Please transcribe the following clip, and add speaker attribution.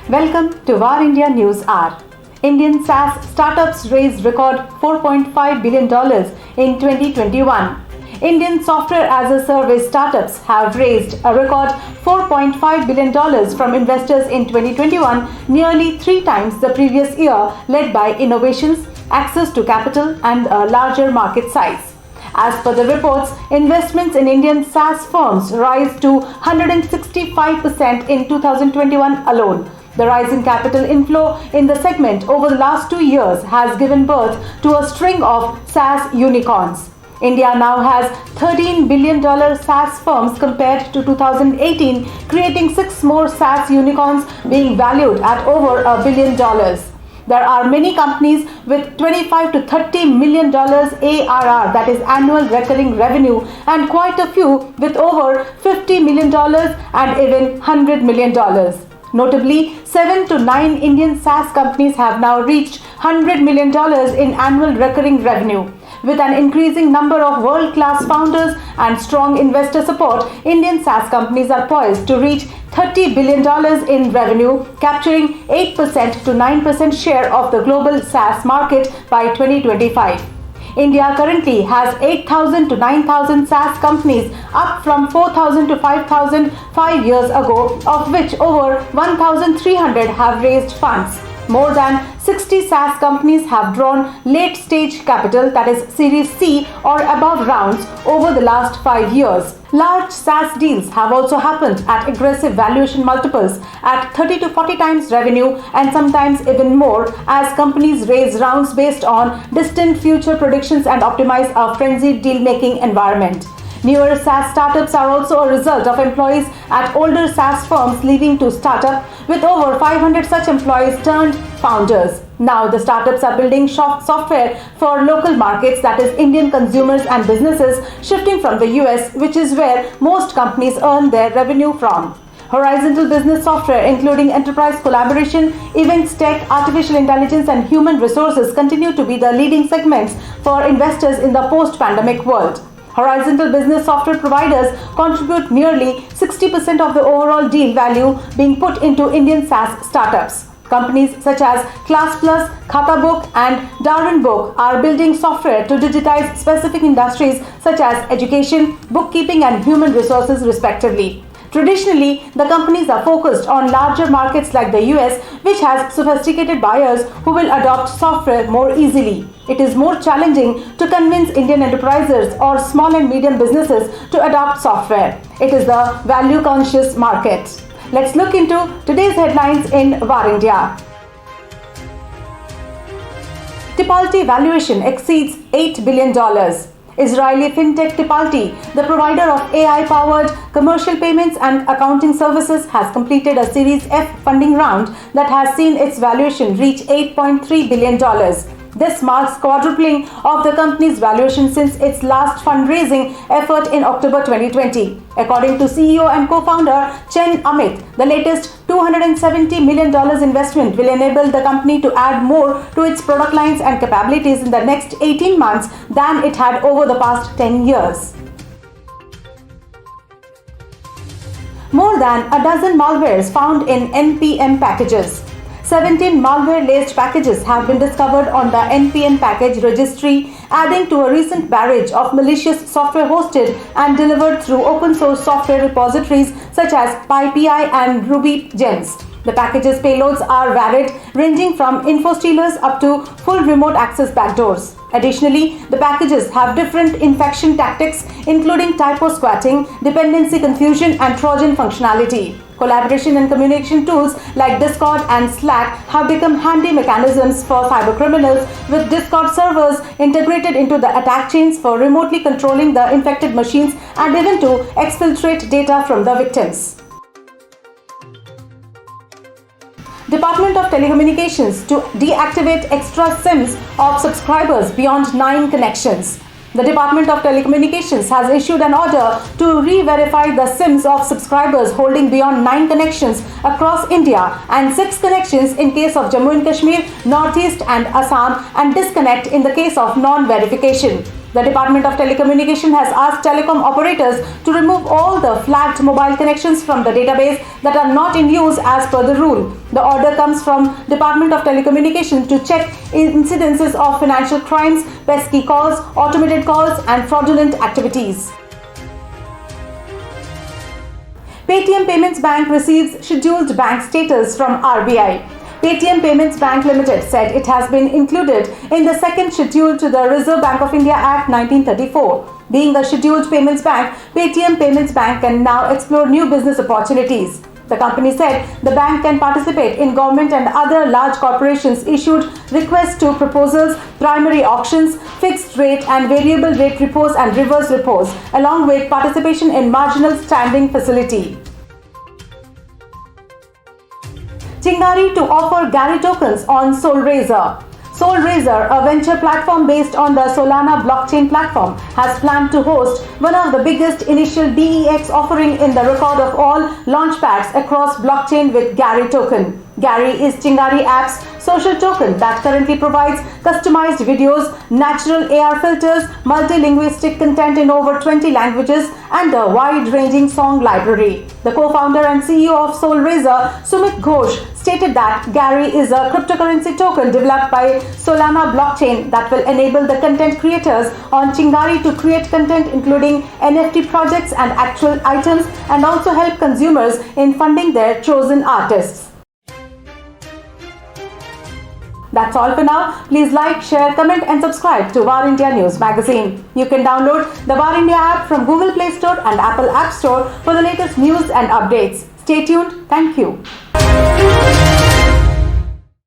Speaker 1: Welcome to VAR India News Hour. Indian SaaS startups raised record $4.5 billion in 2021. Indian software as a service startups have raised a record $4.5 billion from investors in 2021, nearly 3 times the previous year, led by innovations, access to capital, and a larger market size. As per the reports, investments in Indian SaaS firms rise to 165% in 2021 alone. The rise in capital inflow in the segment over the last 2 years has given birth to a string of SaaS unicorns. India now has $13 billion SaaS firms compared to 2018, creating 6 more SaaS unicorns being valued at over $1 billion. There are many companies with $25 to $30 million ARR, that is annual recurring revenue, and quite a few with over $50 million and even $100 million. Notably, 7 to 9 Indian SaaS companies have now reached $100 million in annual recurring revenue. With an increasing number of world-class founders and strong investor support, Indian SaaS companies are poised to reach $30 billion in revenue, capturing 8% to 9% share of the global SaaS market by 2025. India currently has 8,000 to 9,000 SaaS companies, up from 4,000 to 5,000 5 years ago, of which over 1,300 have raised funds. More than 60 SaaS companies have drawn late-stage capital, that is Series C or above rounds, over the last 5 years. Large SaaS deals have also happened at aggressive valuation multiples at 30 to 40 times revenue and sometimes even more, as companies raise rounds based on distant future predictions and optimize a frenzied deal-making environment. Newer SaaS startups are also a result of employees at older SaaS firms leaving to startup, with over 500 such employees turned founders. Now the startups are building software for local markets, that is Indian consumers and businesses, shifting from the US, which is where most companies earn their revenue from. Horizontal business software, including enterprise collaboration, events tech, artificial intelligence, and human resources, continue to be the leading segments for investors in the post-pandemic world. Horizontal business software providers contribute nearly 60% of the overall deal value being put into Indian SaaS startups. Companies such as ClassPlus, Khatabook, and Darwinbook are building software to digitize specific industries such as education, bookkeeping, and human resources, respectively. Traditionally, the companies are focused on larger markets like the US, which has sophisticated buyers who will adopt software more easily. It is more challenging to convince Indian enterprises or small and medium businesses to adopt software. It is the value-conscious market. Let's look into today's headlines in VAR India. Tipalti valuation exceeds $8 billion. Israeli fintech Tipalti, the provider of AI-powered commercial payments and accounting services, has completed a Series F funding round that has seen its valuation reach $8.3 billion. This marks quadrupling of the company's valuation since its last fundraising effort in October 2020. According to CEO and co-founder Chen Amit, the latest $270 million investment will enable the company to add more to its product lines and capabilities in the next 18 months than it had over the past 10 years. More than a dozen malwares found in NPM packages. 17 malware-laced packages have been discovered on the NPM package registry, adding to a recent barrage of malicious software hosted and delivered through open-source software repositories such as PyPI and Ruby Gems. The package's payloads are varied, ranging from info-stealers up to full remote access backdoors. Additionally, the packages have different infection tactics, including typo squatting, dependency confusion, and Trojan functionality. Collaboration and communication tools like Discord and Slack have become handy mechanisms for cybercriminals, with Discord servers integrated into the attack chains for remotely controlling the infected machines and even to exfiltrate data from the victims. Department of Telecommunications to deactivate extra SIMs of subscribers beyond 9 connections. The Department of Telecommunications has issued an order to re-verify the SIMs of subscribers holding beyond 9 connections across India and 6 connections in case of Jammu and Kashmir, Northeast and Assam, and disconnect in the case of non-verification. The Department of Telecommunication has asked telecom operators to remove all the flagged mobile connections from the database that are not in use as per the rule. The order comes from Department of Telecommunication to check incidences of financial crimes, pesky calls, automated calls and fraudulent activities. Paytm Payments Bank receives scheduled bank status from RBI. Paytm Payments Bank Limited said it has been included in the second schedule to the Reserve Bank of India Act 1934. Being a scheduled payments bank, Paytm Payments Bank can now explore new business opportunities. The company said the bank can participate in government and other large corporations issued requests to proposals, primary auctions, fixed rate and variable rate repos and reverse repos, along with participation in marginal standing facility. Chingari to offer Gary tokens on SolRaiser. SolRaiser, a venture platform based on the Solana blockchain platform, has planned to host one of the biggest initial DEX offering in the record of all launchpads across blockchain with Gary token. Gary is Chingari app's social token that currently provides customized videos, natural AR filters, multilinguistic content in over 20 languages, and a wide-ranging song library. The co-founder and CEO of SolRaiser, Sumit Ghosh, stated that Gary is a cryptocurrency token developed by Solana blockchain that will enable the content creators on Chingari to create content including NFT projects and actual items, and also help consumers in funding their chosen artists. That's all for now. Please like, share, comment and subscribe to War India News Magazine. You can download the War India app from Google Play Store and Apple App Store for the latest news and updates. Stay tuned. Thank you.